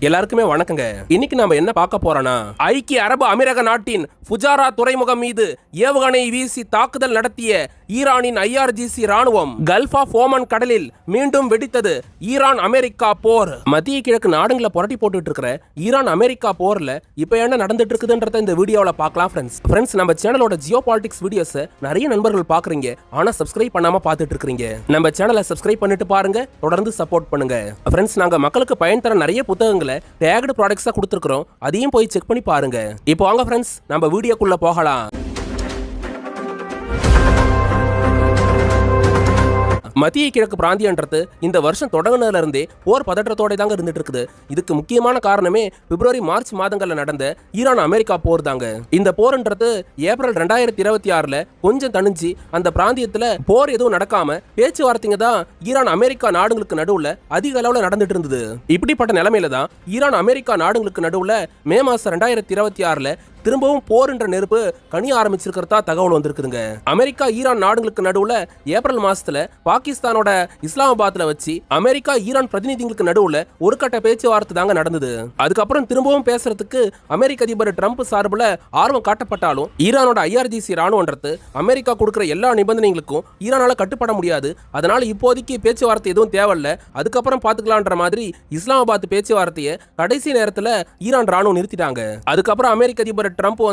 எல்லாருக்குமே வணக்கங்க. இன்னைக்கு நாம என்ன பார்க்க போறோம்னா, ஐக்கிய அரபு அமீரக நாட்டின் ஃபுஜாரா துறைமுகம் மீது ஏவுகணை வீசி தாக்குதல் நடத்திய ஈரானின் IRGC ராணுவம் கல்ஃப் ஆஃப் ஓமன் கடலில் மீண்டும் வெடித்தது. ஈரான் அமெரிக்கா போர். மத்திய கிழக்கு நாடுகளை புரட்டி போட்டுட்டு இருக்கிற ஈரான் அமெரிக்கா போர்ல இப்ப என்ன நடந்துட்டு இருக்குதுன்றத இந்த வீடியோல பார்க்கலாம் ஃப்ரெண்ட்ஸ். நம்ம சேனலோட ஜியோ பாலிடிக்ஸ் வீடியோஸ் நிறைய நண்பர்கள் பாக்குறீங்க, ஆனா சப்ஸ்கிரைப் பண்ணாம பார்த்துட்டு இருக்கீங்க. நம்ம சேனலை சப்ஸ்கிரைப் பண்ணிட்டு பாருங்க, தொடர்ந்து சப்போர்ட் பண்ணுங்க ஃப்ரெண்ட்ஸ். நாங்க மக்களுக்கு பயன் தர நிறைய புத்தகங்களை டேக்டு ப்ராடக்ட்ஸா கொடுத்திருக்கிறோம், அதையும் போய் செக் பண்ணி பாருங்க. இப்போ வாங்க ஃப்ரெண்ட்ஸ், நம்ம வீடியோக்குள்ள போகலாம். மத்திய கிழக்கு பிராந்தியன்றது இந்த வருஷம் தொடங்கினதுல இருந்தே போர் பதற்றத்தோட தாங்க இருந்துட்டு இருக்குது. இதுக்கு முக்கியமான காரணமே பிப்ரவரி மார்ச் மாதங்கள்ல நடந்த ஈரான் அமெரிக்கா போர் தாங்க. இந்த போர்ன்றது ஏப்ரல் 2026 கொஞ்சம் தணிஞ்சு அந்த பிராந்தியத்துல போர் எதுவும் நடக்காம பேச்சுவார்த்தைங்க தான் ஈரான் அமெரிக்கா நாடுகளுக்கு நடுவுல அதிக அளவுல நடந்துட்டு இருந்தது. இப்படிப்பட்ட நிலைமையில தான் ஈரான் அமெரிக்கா நாடுகளுக்கு நடுவுல மே மாசம் 2026 திரும்பவும் போர் என்ற நெருப்பு கனிய ஆரம்பிச்சிருக்கிறதா தகவல் வந்திருக்குதுங்க. அமெரிக்கா ஈரான் நாடுகளுக்கு நடுவுல ஏப்ரல் மாசத்துல பாகிஸ்தானோட இஸ்லாமாபாத்ல வச்சு அமெரிக்கா ஈரான் பிரதிநிதிகளுக்கு நடுவுல ஒரு கட்ட பேச்சுவார்த்தை தாங்க நடந்தது. அதுக்கப்புறம் திரும்பவும் பேசுறதுக்கு அமெரிக்க அதிபர் ட்ரம்ப் சார்பில் ஆர்வம் காட்டப்பட்டாலும் ஈரானோட IRGC ராணுவன்றது அமெரிக்கா கொடுக்கிற எல்லா நிபந்தனைகளுக்கும் ஈரானால கட்டுப்பட முடியாது. அதனால இப்போதைக்கு பேச்சுவார்த்தை எதுவும் தேவையில்ல, அதுக்கப்புறம் பாத்துக்கலான்ற மாதிரி இஸ்லாமாபாத் பேச்சுவார்த்தையை கடைசி நேரத்துல ஈரான் ராணுவம் நிறுத்திட்டாங்க. அதுக்கப்புறம் அமெரிக்க அதிபர் ட்ரம்ப்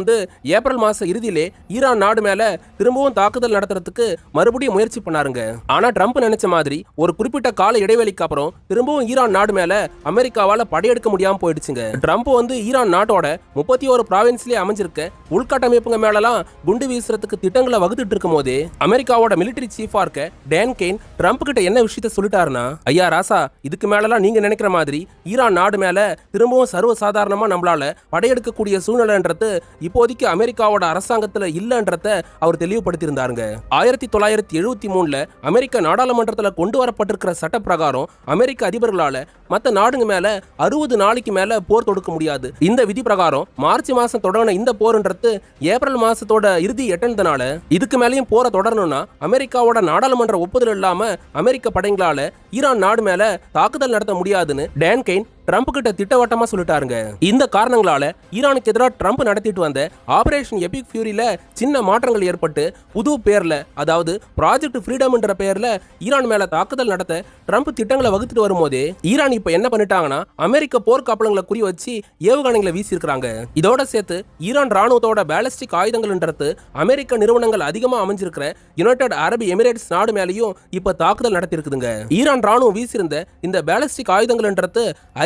ஏப்ரல் மாச இறுதியிலே ஈரான் நாடு மேல திரும்பவும் தாக்குதல் நடத்துறதுக்கு மறுபடியும் முயற்சி பண்ணாருங்க. ஆனா ட்ரம்ப் நினைச்ச மாதிரி ஒரு குறிப்பிட்ட கால இடைவெளிக்கு அப்புறம் திரும்பவும் ஈரான் நாடு மேல அமெரிக்காவால படையெடுக்க முடியாம போயிடுச்சுங்க. ட்ரம்ப் ஈரான் நாட்டோட 31 பிராவின்ஸ்லயே அமைஞ்சிருக்க உள்கட்டமைப்புங்க மேலாம் குண்டு வீசுறதுக்கு திட்டங்களை வகுத்துட்டு இருக்கும் போதே அமெரிக்காவோட மிலிட்டரி சீஃபா இருக்க டேன் கெய்ன் ட்ரம்ப் கிட்ட என்ன விஷயத்த சொல்லிட்டாருன்னா, ஐயா ராசா, இதுக்கு மேலலாம் நீங்க நினைக்கிற மாதிரி ஈரான் நாடு மேல திரும்பவும் சர்வசாதாரணமா நம்மளால படையெடுக்கக்கூடிய சூழ்நிலைன்றது இப்போதைக்கு அமெரிக்காவோட அரசாங்கத்துல இல்லன்றத அவர் தெளிவுபடுத்தியிருந்தாருங்க. 1973 அமெரிக்க நாடாளுமன்றத்துல கொண்டு வரப்பட்டிருக்கிற சட்ட பிரகாரம் அமெரிக்க அதிபர்களால மற்ற நாடுங்க மேல 60 நாளைக்கு மேல போர் தொடுக்க முடியாது. இந்த விதி பிரகாரம் மார்ச் மாசம் தொடங்கின இந்த போர்ன்றது ஏப்ரல் மாசத்தோட இறுதி எட்டனதுனால இதுக்கு மேலேயும் போரை தொடரணும்னா அமெரிக்காவோட நாடாளுமன்ற ஒப்புதல் இல்லாம அமெரிக்க படைகளால ஈரான் நாடு மேல தாக்குதல் நடத்த முடியாதுன்னு டேன் கெய்ன் ட்ரம்ப் கிட்ட திட்டவட்டமா சொல்லிட்டாருங்க. இந்த காரணங்களால ஈரானுக்கு எதிராக ட்ரம்ப் நடத்திட்டு வந்த ஆபரேஷன் எபிக் ஃபியூரியில சின்ன மாற்றங்கள் ஏற்பட்டு புது பேர்ல, அதாவது ப்ராஜெக்ட் ஃப்ரீடம் என்ற பெயர்ல ஈரான் மேல தாக்குதல் நடத்த ட்ரம்ப் திட்டங்களை வகுத்துட்டு வரும்போதே ஈரான் இப்ப என்ன பண்ணிட்டாங்கன்னா அமெரிக்க போர் கப்பலங்களை குறி வச்சு ஏவுகணைகளை வீசியிருக்காங்க. இதோட சேர்த்து ஈரான் ராணுவத்தோட பேலிஸ்டிக் ஆயுதங்கள்ன்றது அமெரிக்க நிறுவனங்கள் அதிகமா அமைஞ்சிருக்கிற யுனைடெட் அரபு எமிரேட்ஸ் நாடு மேலேயும் இப்ப தாக்குதல் நடத்தி இருக்குதுங்க. ஈரான் ராணுவம் வீசியிருந்த இந்த பேலிஸ்டிக் ஆயுதங்கள்ன்றது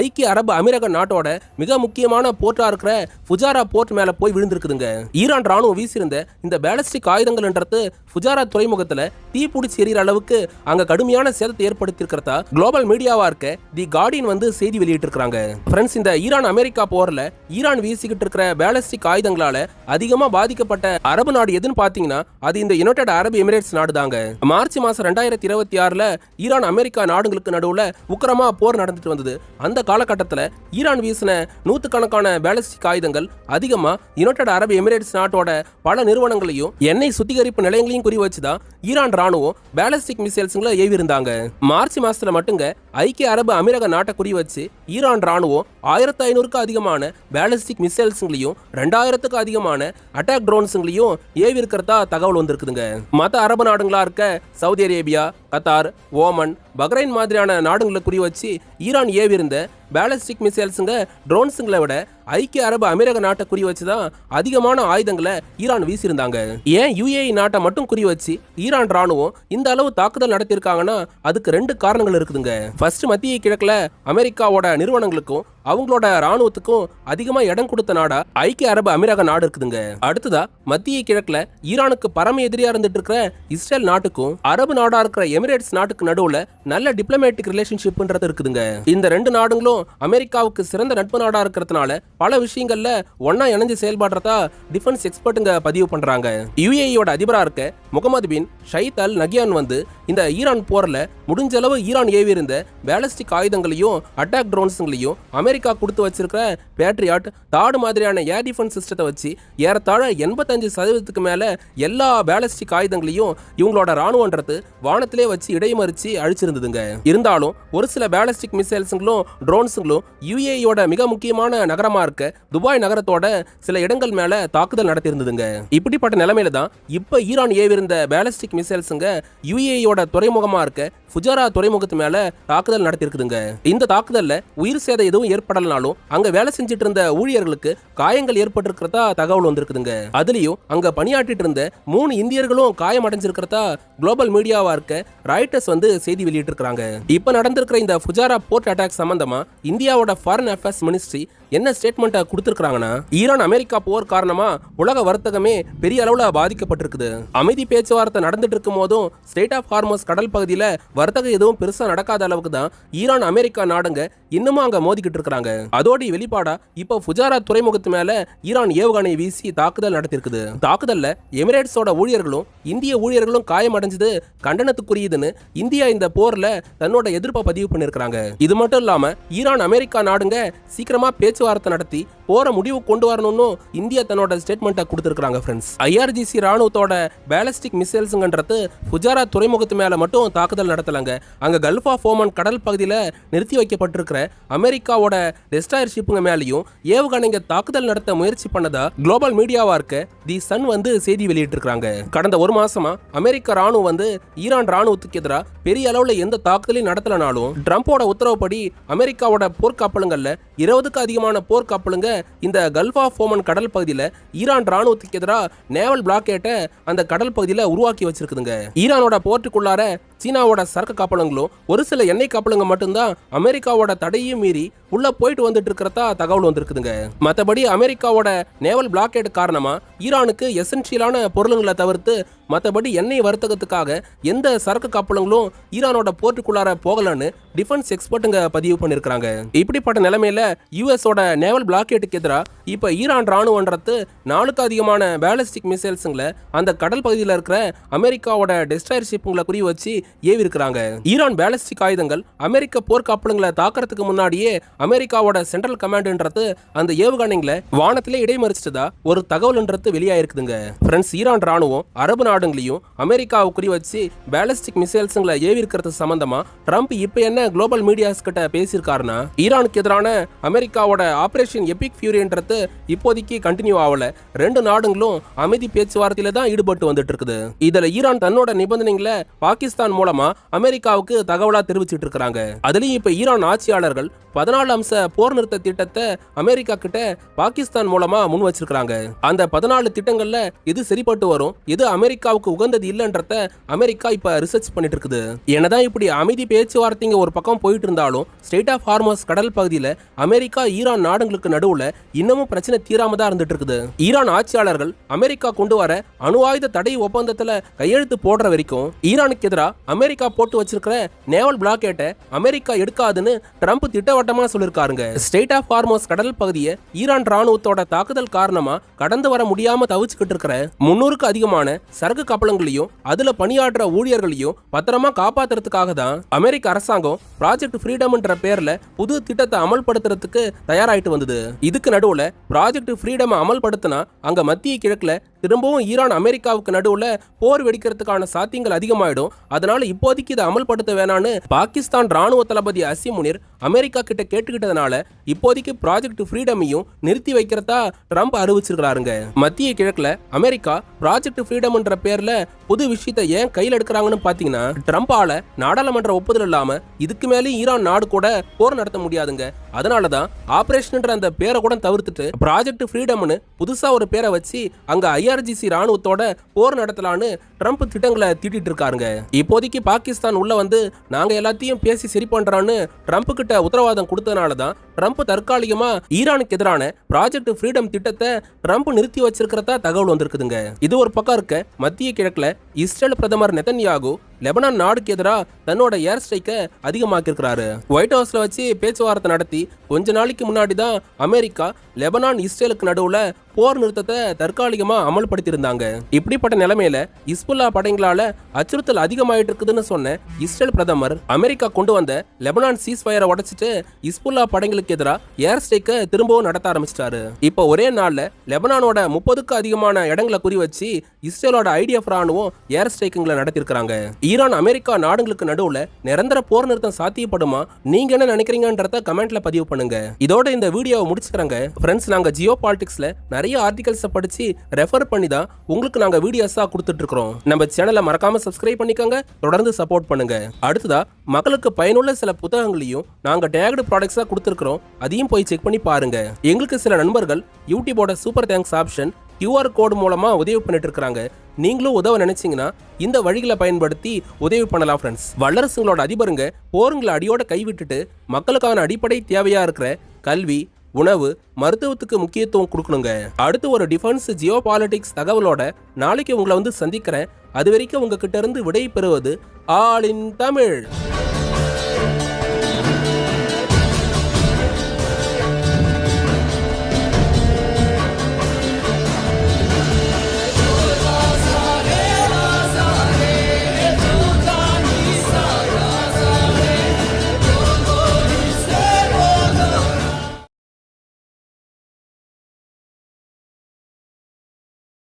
ஐக்கிய அரபு அமீரக நாட்டோட மிக முக்கியமான போர்ட்டா இருக்கிற ஃபுஜாரா போர்ட் மேல போய் விழுந்திருக்குதுங்க. ஈரான் ராணுவம் வீசியிருந்த இந்த பேலிஸ்டிக் ஆயுதங்கள்ன்றது ஃபுஜாரா துறைமுகத்துல தீ பிடிச்சி எறிகிற அளவுக்கு அங்க கடுமையான சேதத்தை ஏற்படுத்தி இருக்கிறதா குளோபல் மீடியாவா இருக்க தி கார்டியன் செய்தி வெளியிட்டு இருக்காங்க. ஃப்ரெண்ட்ஸ், இந்த ஈரான் அமெரிக்கா போர்ல ஈரான் வீசிக்கிட்டு இருக்கிற பேலிஸ்டிக் ஆயுதங்களால அதிகமா பாதிக்கப்பட்ட அரபு நாடு எதுன்னு பாத்தீங்கன்னா அது இந்த யுனைடெட் அரபு எமிரேட்ஸ் நாடு தாங்க. மார்ச் மாசம் 2026 ஈரான் அமெரிக்கா நாடுகளுக்கு நடுவுல உக்கிரமா போர் நடந்துட்டு வந்தது. அந்த காலகட்டத்தில் ஈரான் வீசின நூற்றுக்கணக்கான பேலிஸ்டிக் ஆயுதங்கள் அதிகமா யுனைடெட் அரபு எமிரேட்ஸ் நாட்டோட பல நிறுவனங்களையும் எண்ணெய் சுத்திகரிப்பு நிலையங்களையும் குறி வச்சுதான் ஈரான் ராணுவம் பேலிஸ்டிக் மிசைல்ஸ்களை ஏவி இருந்தாங்க. மார்ச் மாசத்துல மட்டுங்க ஐக்கிய அரபு அமீரக நாட்டை குறி வச்சு ஈரான் ராணுவம் 1500க்கு அதிகமான பேலிஸ்டிக் மிசைல்ஸ்களையும் 2000க்கு அதிகமான அட்டாக் ட்ரோன்ஸ்களையும் ஏவி இருக்கிறதா தகவல் வந்திருக்குதுங்க. மற்ற அரபு நாடுகளா இருக்க Saudi Arabia, Qatar, Oman, Bahrain மாதிரியான நாடுகளை குறி வச்சு ஈரான் ஏவி இருந்த பேலிஸ்டிக் மிசைல்ஸுங்க ட்ரோன்ஸுங்களை விட ஐக்கிய அரபு அமீரக நாட்டை குறி வச்சுதான் அதிகமான ஆயுதங்களை ஈரான் வீசியிருந்தாங்க. ஏன் UAE நாட்டை மட்டும் குறி வச்சு ஈரான் ராணுவம் இந்த அளவு தாக்குதல் நடத்தியிருக்காங்கன்னா அதுக்கு 2 காரணங்கள் இருக்குதுங்க. ஃபர்ஸ்ட், மத்திய கிழக்குல அமெரிக்காவோட நிறுவனங்களுக்கும் அவங்களோட ராணுவத்துக்கும் அதிகமா இடம் கொடுத்த நாடா ஐக்கிய அரபு அமீரக நாடு இருக்குதுங்க. அடுத்ததா, மத்திய கிழக்குல ஈரானுக்கு பரம எதிரியா இருந்துட்டு இருக்கிற இஸ்ரேல் நாட்டுக்கும் அரபு நாடா இருக்கிற எமிரேட்ஸ் நாட்டுக்கு நடுவுல நல்ல டிப்ளமேட்டிக் ரிலேஷன்ஷிப்ன்றது இருக்குதுங்க. இந்த 2 நாடுகளும் அமெரிக்காவுக்கு சிறந்த நட்பு நாடா இருக்கிறதுனால பல விஷயங்கள்ல ஒன்னா இணைஞ்சு செயல்படுறதா டிஃபென்ஸ் எக்ஸ்பர்ட்டுங்க பதிவு பண்றாங்க. UAE அதிபரா இருக்க முகமது பின் ஷைத் அல் நகியான் வந்து இந்த ஈரான் போர்ல முடிஞ்ச அளவு ஈரான் ஏவி இருந்த பேலிஸ்டிக் ஆயுதங்களையும் அட்டாக் ட்ரோன்ஸுங்களையும் அமெரிக்கா கொடுத்து வச்சிருக்கிற பேட்ரியாட் தாடு மாதிரியான ஏர் டிஃபென்ஸ் சிஸ்டத்தை வச்சு ஏறத்தாழ 85% மேல எல்லா பேலிஸ்டிக் ஆயுதங்களையும் இவங்களோட ராணுவன்றது வானத்திலே வச்சு இடைமறிச்சு அழிச்சிருந்ததுங்க. இருந்தாலும் ஒரு சில பேலிஸ்டிக் மிசைல்ஸுங்களும் ட்ரோன்ஸுங்களும் யுஏஇயோட மிக முக்கியமான நகரமா இருக்க துபாய் நகரத்தோட சில இடங்கள் மேல தாக்குதல் நடத்தியிருந்ததுங்க. இப்படிப்பட்ட நிலைமையில தான் இப்ப ஈரான் ஏவிருந்த பேலிஸ்டிக் மிசைல்ஸுங்க யுஏஇயோட துறைமுகமா இருக்க ஃபுஜாரா துறைமுகத்து மேல தாக்குதல் நடத்திருக்குதுங்க. இந்த தாக்குதல்ல உயிர் சேதம் எதுவும் ஏற்படலனாலும் அங்க வேலை செஞ்சுட்டு இருந்த ஊழியர்களுக்கு காயங்கள் ஏற்பட்டிருக்கிறதா தகவல் வந்திருக்குதுங்க. அதுலயும் அங்க பணியாற்றிட்டு இருந்த 3 இந்தியர்களும் காயம் அடைஞ்சிருக்கிறதா குளோபல் மீடியாவா இருக்க ராய்டர்ஸ் வந்து செய்தி வெளியிட்டு இருக்காங்க. இப்ப நடந்திருக்கிற இந்த ஃபுஜாரா போர்ட் அட்டாக் சம்பந்தமா இந்தியாவோட ஃபாரின் அஃபேர்ஸ் மினிஸ்ட்ரி என்ன ஸ்டேட்மெண்ட்டை கொடுத்திருக்காங்கன்னா, ஈரான் அமெரிக்கா போர் காரணமா உலக வர்த்தகமே பெரிய அளவுல பாதிக்கப்பட்டிருக்குது. அமைதி பேச்சுவார்த்தை நடந்துட்டு இருக்கும் போதும் ஸ்ட்ரெய்ட் ஆஃப் ஹார்மஸ் கடல் பகுதியில வர்த்தகம் எதுவும் பெருசா நடக்காத அளவுக்கு தான் ஈரான் அமெரிக்கா நாடுங்க இன்னமும் அங்க மோதிக்கிட்டு இருக்காங்க. அதோட வெளிப்பாடா இப்ப ஃபுஜாரா துறைமுகத்து மேல ஈரான் ஏவுகணை வீசி தாக்குதல் நடத்திருக்குது. தாக்குதல்ல எமிரேட்ஸோட ஊழியர்களும் இந்திய ஊழியர்களும் காயமடைஞ்சது கண்டனத்துக்குரியதுன்னு இந்தியா இந்த போர்ல தன்னோட எதிர்ப்பை பதிவு பண்ணிருக்காங்க. இது மட்டும் இல்லாம ஈரான் அமெரிக்கா நாடுங்க சீக்கிரமா பேச்சுவார்த்தை நடத்தி போற முடிவு கொண்டு வரணும்னு இந்தியா தன்னோட ஸ்டேட்மெண்ட்டை கொடுத்திருக்காங்க. ஃப்ரெண்ட்ஸ், ஐஆர்ஜிசி ராணுவத்தோட பேலிஸ்டிக் மிசைல்ஸ்ங்கன்றது ஃபுஜாரா துறைமுகத்து மேல மட்டும் தாக்குதல் நடத்தலங்க. அங்க கல்ஃப் ஆஃப் ஓமன் கடல் பகுதியில் நிறுத்தி வைக்கப்பட்டிருக்கிற அமெரிக்காவோட டெஸ்ட்ராயர் ஷிப்புங்க மேலேயும் ஏவுகணைங்க தாக்குதல் நடத்த முயற்சி பண்ணதா குளோபல் மீடியாவா இருக்க தி சன் வந்து செய்தி வெளியிட்டிருக்காங்க. கடந்த ஒரு மாசமா அமெரிக்க ராணுவம் வந்து ஈரான் ராணுவத்துக்கு எதிராக பெரிய அளவுல எந்த தாக்குதலையும் நடத்தலனாலும் ட்ரம்போட உத்தரவுப்படி அமெரிக்காவோட போர்க்கப்பலுங்கள்ல 20க்கு அதிகமான போர்க்கப்பலுங்க இந்த கல்ஃப் ஆஃப் ஓமன் கடல் பகுதியில் ஈரான் ராணுவத்துக்கு எதிராக நேவல் பிளாக்கேட்டை அந்த கடல் பகுதியில் உருவாக்கி வச்சிருக்குதுங்க. ஈரானோட போர்ட்டுக்குள்ளார சீனாவோட சரக்கு கப்பலுங்களும் ஒரு சில எண்ணெய் கப்பலுங்க மட்டும்தான் அமெரிக்காவோட தடையும் மீறி உள்ள போயிட்டு வந்துட்டு இருக்கிறதா தகவல் வந்திருக்குதுங்க. மற்றபடி அமெரிக்காவோட நேவல் பிளாக்கேட் காரணமா ஈரானுக்கு எசென்ஷியலான பொருளுங்களை தவிர்த்து மற்றபடி எண்ணெய் வர்த்தகத்துக்காக எந்த சரக்கு கப்பலுங்களும் ஈரானோட போர்ட்டுக்குள்ளார போகலன்னு டிஃபென்ஸ் எக்ஸ்பர்ட்டுங்க பதிவு பண்ணிருக்காங்க. இப்படிப்பட்ட நிலைமையில யூஎஸோட நேவல் பிளாக்கேட்டுக்கு எதிராக இப்ப ஈரான் ராணுவன்றது 4க்கு அதிகமான பேலிஸ்டிக் மிசைல்ஸுங்களை அந்த கடல் பகுதியில் இருக்கிற அமெரிக்காவோட டெஸ்ட்ராயர் ஷிப்புங்களை குறி வச்சு ஏவி இருக்கிறாங்க. ஈரான் பேலிஸ்டிக் ஆயுதங்கள் அமெரிக்க போர்க்கப்பலுங்களை தாக்குறதுக்கு முன்னாடியே அமெரிக்காவோட சென்ட்ரல் கமாண்ட்ன்றது அந்த ஏவுகணைகளை வானத்திலே இடைமறிச்சதா ஒரு தகவல்ன்றது வெளியாயிருக்குதுங்க. ஃப்ரெண்ட்ஸ், ஈரான் ராணுவம் அரபு நாடுகளையும் அமெரிக்காவை குறி வச்சு பேலிஸ்டிக் மிசைல்ஸுங்களை ஏவி இருக்கிறது சம்பந்தமா ட்ரம்ப் இப்ப என்ன குளோபல் மீடியாஸ் கிட்ட பேசியிருக்காருன்னா, ஈரானுக்கு எதிரான அமெரிக்காவோட ஆபரேஷன் எபிக் ஃபியூரின்றது இப்போதைக்கு கண்டினியூ ஆகல. 2 நாடுகளும் அமைதி பேச்சுவார்த்தையில தான் ஈடுபட்டு வந்துட்டு இருக்குது. இதுல ஈரான் தன்னோட நிபந்தனைகளை பாகிஸ்தான் மூலமா அமெரிக்காவுக்கு தகவலா தெரிவிச்சிட்டு இருக்காங்க. அதுலயும் இப்ப ஈரான் ஆட்சியாளர்கள் 14 அம்ச போர் நிறுத்த திட்டத்தை அமெரிக்கா கிட்ட பாகிஸ்தான் மூலமா முன் வச்சிருக்காங்க. அந்த 14 திட்டங்கள்ல எது சரிப்பட்டு வரும், எது அமெரிக்காவுக்கு உகந்தது இல்லன்றத அமெரிக்கா இப்ப ரிசர்ச் பண்ணிட்டு இருக்குது. என்னதான் இப்படி அமைதி பேச்சுவார்த்தைங்க ஒரு பக்கம் போயிட்டு இருந்தாலும் ஸ்ட்ரெய்ட் ஆஃப் ஹார்மஸ் கடல் பகுதியில அமெரிக்கா ஈரான் நாடுகளுக்கு நடுவுல இன்னமும் பிரச்சனை தீராம தான் இருந்துட்டு இருக்குது. ஈரான் ஆட்சியாளர்கள் அமெரிக்கா கொண்டு வர அணு ஆயுத தடை ஒப்பந்தத்துல கையெழுத்து போடுற வரைக்கும் ஈரானுக்கு எதிராக அமெரிக்கா போட்டு வச்சிருக்கிற நேவல் பிளாக்கேட்டை அமெரிக்கா எடுக்காதுன்னு ட்ரம்ப் திட்டவட்டமா சொல்லிருக்காருங்க. ஸ்ட்ரெய்ட் ஆஃப் ஹார்மஸ் கடல் பகுதியை ஈரான் ராணுவத்தோட தாக்குதல் காரணமா கடந்து வர முடியாம தவிச்சுக்கிட்டு இருக்கிற 300க்கு அதிகமான சரக்கு கப்பலங்களையும் அதுல பணியாற்ற ஊழியர்களையும் பத்திரமா காப்பாத்துறதுக்காக தான் அமெரிக்க அரசாங்கம் ப்ராஜெக்ட் ஃப்ரீடம் என்ற பேர்ல புது திட்டத்தை அமல்படுத்துறதுக்கு தயாராயிட்டு வந்தது. இதுக்கு நடுவுல ப்ராஜெக்ட் ஃப்ரீடம் அமல்படுத்தினா அங்க மத்திய கிழக்குல திரும்பவும் ஈரான் அமெரிக்காவுக்கு நடுவுல போர் வெடிக்கிறதுக்கான சாத்தியங்கள் அதிகமாயிடும். அதனால இப்போதைக்கு இதை அமல்படுத்த வேணான்னு பாகிஸ்தான் ராணுவ தளபதி அசிம் முனிர் அமெரிக்கா கிட்ட கேட்டுக்கிட்டதுனால இப்போதைக்கு ப்ராஜெக்ட் ஃப்ரீடமையும் நிறுத்தி வைக்கிறதா ட்ரம்ப் அறிவிச்சிருக்காருங்க. மத்திய கிழக்குல அமெரிக்கா ப்ராஜெக்ட் ஃப்ரீடம் என்ற பேர்ல புது விஷயத்தை ஏன் கையில் எடுக்கிறாங்கன்னு பாத்தீங்கன்னா, ட்ரம்பால நாடாளுமன்ற ஒப்புதல் இல்லாம இதுக்கு மேலே ஈரான் நாடு கூட போர் நடத்த முடியாதுங்க. அதனாலதான் ஆபரேஷன் அந்த பேரை கூட தவிர்த்துட்டு ப்ராஜெக்ட் ஃப்ரீடம்னு புதுசா ஒரு பேரை வச்சு அங்க ஐஆர்ஜிசி ராணுவத்தோட போர் நடத்தலான்னு ட்ரம்ப் திட்டங்களை தீட்டிட்டு இருக்காருங்க. இப்போதைக்கு பாகிஸ்தான் உள்ள வந்து நாங்க எல்லாத்தையும் பேசி சரி பண்றான்னு ட்ரம்ப் கிட்ட உத்தரவாதம் கொடுத்ததுனாலதான் ட்ரம்ப் தற்காலிகமா ஈரானுக்கு எதிரான ப்ராஜெக்ட் ஃப்ரீடம் திட்டத்தை ட்ரம்ப் நிறுத்தி வச்சிருக்கிறதா தகவல் வந்திருக்குதுங்க. இது ஒரு பக்கம் இருக்க, மத்திய கிழக்குல இஸ்ரேல் பிரதமர் நெதன்யாகு லெபனான் நாடுக்கு எதிராக தன்னோட ஏர் ஸ்ட்ரைக்கை அதிகமாக்கியிருக்கிறாரு. ஒயிட் ஹவுஸ்ல வச்சு பேச்சுவார்த்தை நடத்தி கொஞ்ச நாளைக்கு முன்னாடி தான் அமெரிக்கா லெபனான் இஸ்ரேலுக்கு நடுவுல போர் நிறுத்தத்தை தற்காலிகமா அமல்படுத்தி இருந்தாங்க. இப்படிப்பட்ட நிலைமையில இஸ்புல்லா படைகளால அச்சுறுத்தல் அதிகமாயிட்டு இருக்குதுன்னு சொன்ன இஸ்ரேல் பிரதமர் அமெரிக்கா கொண்டு வந்த லெபனான் சீஸ் ஃபயரை உடைச்சிட்டு இஸ்புல்லா படைகளுக்கு எதிராக ஏர் ஸ்ட்ரைக்கை திரும்பவும் நடத்த ஆரம்பிச்சிட்டாரு. இப்போ ஒரே நாள்ல லெபனானோட 30க்கு அதிகமான இடங்களை குறி வச்சு இஸ்ரேலோட ஐடிஎஃப் ராணுவம் ஏர் ஸ்ட்ரைக்குங்களை நடத்திருக்காங்க. ஈரான் அமெரிக்கா நாடுகளுக்கு நடுவுல நிரந்தர போர் நிறுத்தம் சாத்தியப்படுமா? நீங்க என்ன நினைக்கிறீங்கன்றத கமெண்ட்ல பதிவு பண்ணுங்க. இதோட இந்த வீடியோவை முடிச்சுக்கிறாங்க ஃப்ரெண்ட்ஸ். நாங்க ஜியோ பாலிடிக்ஸ்ல நிறைய ஆர்டிகல்ஸ் படிச்சு ரெஃபர் பண்ணி தான் உங்களுக்கு நாங்க வீடியோஸா கொடுத்துட்டு இருக்கோம். நம்ம சேனலை மறக்காம சப்ஸ்கிரைப் பண்ணிக்கோங்க, தொடர்ந்து சப்போர்ட் பண்ணுங்க. அடுத்ததா மக்களுக்கு பயனுள்ள சில புத்தகங்களையும் நாங்க டேக்டு ப்ராடக்ட்ஸா கொடுத்துருக்கோம், அதையும் போய் செக் பண்ணி பாருங்க. எங்களுக்கு சில நண்பர்கள் யூடியூபோட சூப்பர் தேங்க்ஸ் ஆப்ஷன் QR கோடு மூலமா உதவி பண்ணிட்டு இருக்காங்க. நீங்களும் உதவ நினைச்சீங்கன்னா இந்த வழிகளை பயன்படுத்தி உதவி பண்ணலாம் ஃப்ரெண்ட்ஸ். வல்லரசுங்களோட அதிபருங்க போருங்களை அடியோட கைவிட்டுட்டு மக்களுக்கான அடிப்படை தேவையா இருக்கிற கல்வி, உணவு, மருத்துவத்துக்கு முக்கியத்துவம் கொடுக்கணுங்க. அடுத்து ஒரு டிஃபென்ஸ் ஜியோ பாலிடிக்ஸ் தகவலோட நாளைக்கு உங்களை வந்து சந்திக்கிறேன். அது வரைக்கும் உங்ககிட்ட இருந்து விடை பெறுவது ஆல் இன் தமிழ்.